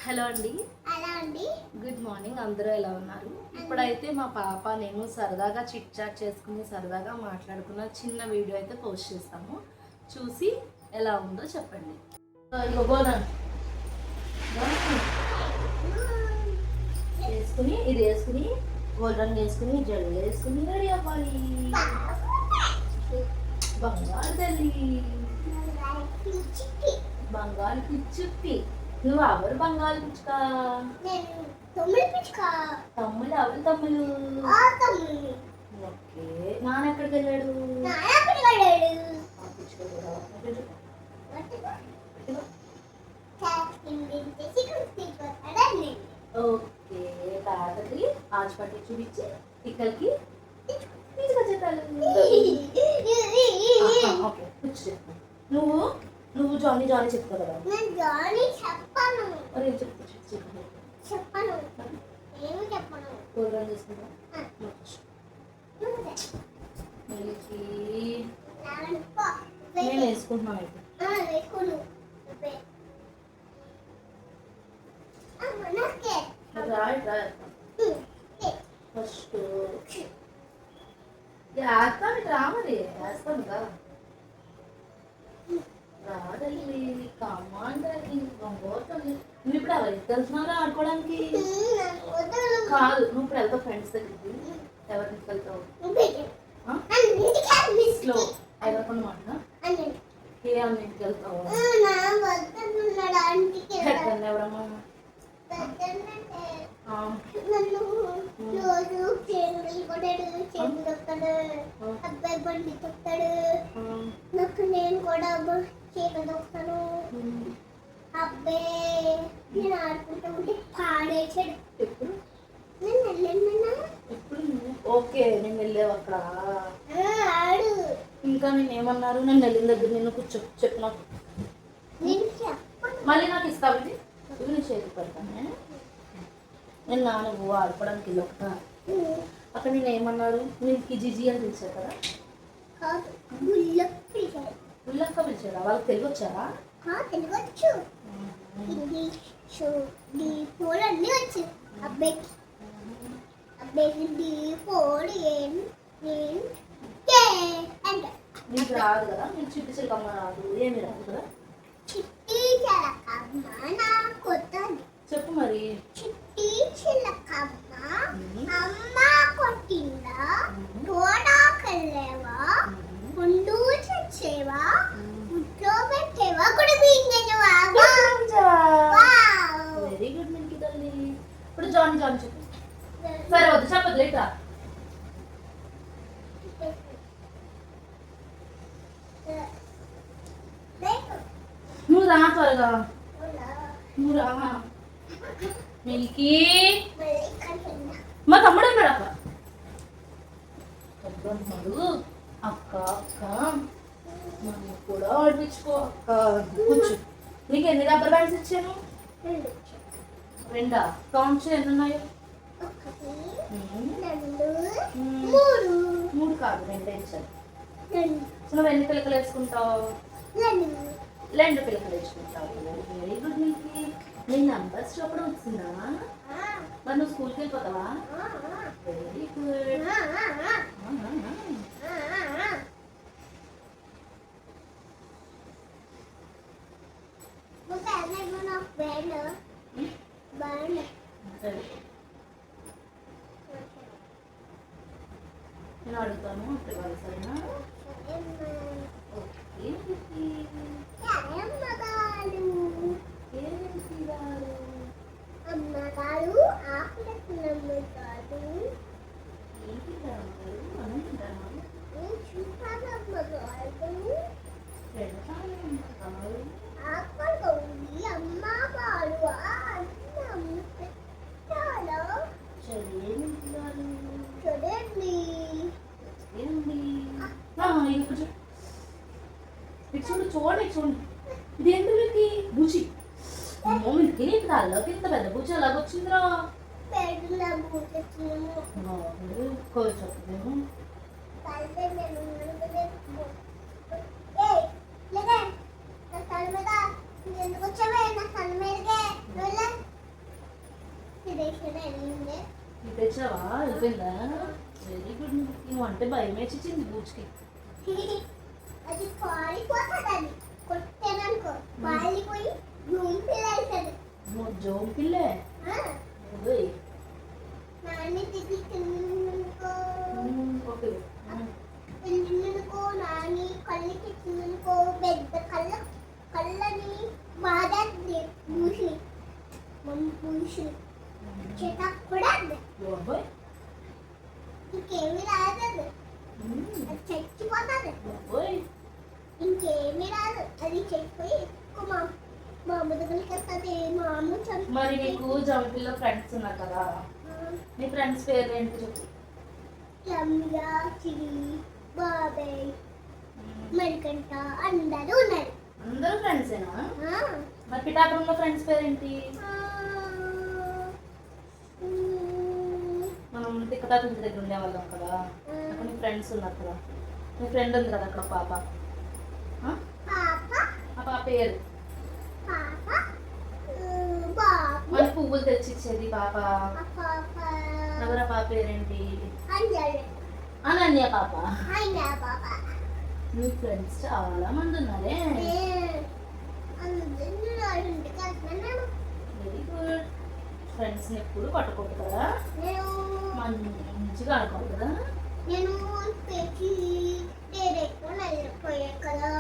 Hello అండి. Good morning. అందరూ ఎలా ఉన్నారు? ఇప్పుడైతే మా పాప నేను సరదాగా చిట్ చాట్ చేసుకుని సరదాగా మాట్లాడుకున్న చిన్న వీడియో అయితే పోస్ట్ చేస్తాము. చూసి ఎలా ఉందో చెప్పండి. వేసుకుని ఇది వేసుకుని గోల్డ్ రంగు వేసుకుని జడ వేసుకుని రెడీ అవ్వాలి. బంగారు తల్లి, బంగారు పిచ్చుకి. నువ్వు ఎవరు బంగారు పిచ్చుక? తమ్ముడు ఎవరు తమ్ముడు? ఓకే. నాన్న ఎక్కడికి వెళ్ళాడు? ఓకే. తాతకి ఆచిపట్టి చూపించి ఇక్కడికి తీసుకొచ్చేతాడు. ఓకే చెప్పు. నువ్వు నువ్వు జానీ జానీ చెప్తావు కదా. చెప్పను. ప్రోగ్రామ్ చేసుకుంటా. నేను వేసుకుంటున్నాను అయితే. ఫస్ట్ వేస్తాను రామది వేస్తాను కదా. రాదల్లి కమ్మండి పోతుంది. నువ్వు ఇప్పుడు ఎవరికి వెళ్తున్నారా ఆడుకోవడానికి? కాదు, నువ్వు ఇప్పుడు వెళ్తావు ఫ్రెండ్స్ దగ్గరికి. ఎవరికి వెళ్తావు? ఎవరికొన్న మాట ఏ అన్నింటికి వెళ్తావు? ఎవరమ్మా? అబ్బాయి బండి తొక్తాడు, నాకు నేను కూడా చీక తొక్తాను. అబ్బాయి నేను ఆడుకుంటూ ఉంటే పాడేసాడు. ఎప్పుడు నేను వెళ్ళాను. ఎప్పుడు? ఓకే, నేను వెళ్ళావు అక్కడ ఆడు. ఇంకా నేను ఏమన్నారు? నేను వెళ్ళిన దగ్గర నిన్ను కూర్చో చెప్పు నాకు. మళ్ళీ నాకు ఇస్తావు ఇది? ఇవి నేను చేతికి పెడతాను. నేను నువ్వు ఆడుకోవడానికి వెళ్ళి ఒక అక్కడ నేను ఏమన్నారు? నేను కిజీజీ అని పిలిచారు కదా. ఉల్లక్క పిలిచారా? వాళ్ళకి తెలుగు వచ్చారా? తెలుగు వచ్చు, ఇంగ్లీష్ అన్నీ వచ్చు. అబ్బాయికి నీకు రాదు కదా. నీకు చిట్టి చిలకమ్మ రాదు, ఏమి రాదు కదా. చిట్టి చిలకమ్మ నాకు కొత్తది. చెప్పు మరి. చిట్టి చిలకమ్మ అమ్మ కొట్టిందా, తోడాకెళ్ళేవా, ముందు చచ్చేవా, ముట్లో పెట్టేవా, కూడా బీంగేవా. వెరీ గుడ్ మిల్కి తల్లి. ఇప్పుడు జానీ జానీ చెప్పు. సరే వద్దు చెప్పదు, లేట్రా. నువ్వు రా త్వరగా, నువ్వు రా. మిల్కీ మా తమ్ముడు అన్నాడు అక్క. అన్నాడు అక్క అక్క నన్ను కూడా ఆడిపించుకో అక్క. కూర్చో. నీకు ఎన్ని రబ్బర్ బ్యాండ్స్ ఇచ్చాను? 2. కౌంట్ చేయి ఎన్ని ఉన్నాయో. 3 కాదు 2 ఇచ్చాను. నువ్వు ఎన్ని పిల్లకలు వేసుకుంటావు? 2 పిల్లకలు వేసుకుంటావు. Very good. నీకు నీ నంబర్స్ చెప్పడం వచ్చిందా? మరి నువ్వు స్కూల్కి వెళ్ళిపోతావా? Very good. నేను అడుగుతాను అప్పుడు వాళ్ళు. సరేనా? ఓకే. అమ్మగారు ఆకులమ్మగారు ఆకులు ఉంది. అమ్మగారు చూడండి. చూడండి చూడండి. ఇది ఎందుకు బుచి? మీకు అల్లకి ఇంత పెద్ద బుచ్చి ఎలాగొచ్చిందిరా? ఎందుకు వచ్చావే నా కళ్ళ మీదకే? తెచ్చావా వెళ్ళిపోయిందా వెరీ గుడ్ నువ్వు అంటే భయం వేసింది బూచ్కి అది పారిపోతుంది కొట్టాననుకో పారిపోయి రూమ్ పిల్లలు జోమ్ పిల్లే ఓయ్. నాని తిరిగి తిన్నుకో ఓకే తిన్నుకో నాని కళ్ళకి తిన్నుకో పెద్ద కళ్ళని బాధ పూసి పూసి చేత కూడా బాబాయ్ ఇంకేమి రాదు అది చచ్చిపోతుంది బాబాయ్ ఇంకేమి రాదు అది చచ్చిపోయి మా అమ్మ దగ్గరికి వస్తుంది మా అమ్మ మరి నీకు జంపిల్లో ఫ్రెండ్స్ ఉన్నారు కదా నీ ఫ్రెండ్స్ పేరు ఏంటి చెప్పు రమ్య చిరి బాబాయ్ మణికంఠ అందరూ ఉన్నారు అందరూ ఫ్రెండ్సేనా ఆ, మరి పిఠాపురంలో ఫ్రెండ్స్ పేరేంటి ఆ, మనం తిక్కతాత ఇంటి దగ్గర ఉండేవాళ్ళం కదా అక్కడ నీ ఫ్రెండ్స్ ఉన్నారు కదా నీ ఫ్రెండ్ ఉంది కదా అక్కడ పాప ఆ? పాప ఆ పాప పేరు పాప బాబు మరి పువ్వులు తెచ్చిచ్చేది పాప పాప ఎవరా పాప పేరేంటి అంజలి అనన్య పాప అయినా పాప నీ ఫ్రెండ్స్ చాలా మంది ఉన్నారే అందరూ ఇంటికి వెళ్తున్నాను వెరీ గుడ్ ఫ్రెండ్స్ని ఎప్పుడు పట్టుకోదు కదా నేను మంచిగా అనుకోవు కదా నేను పెట్టి డైరెక్ట్ వెళ్ళిపోయాను కదా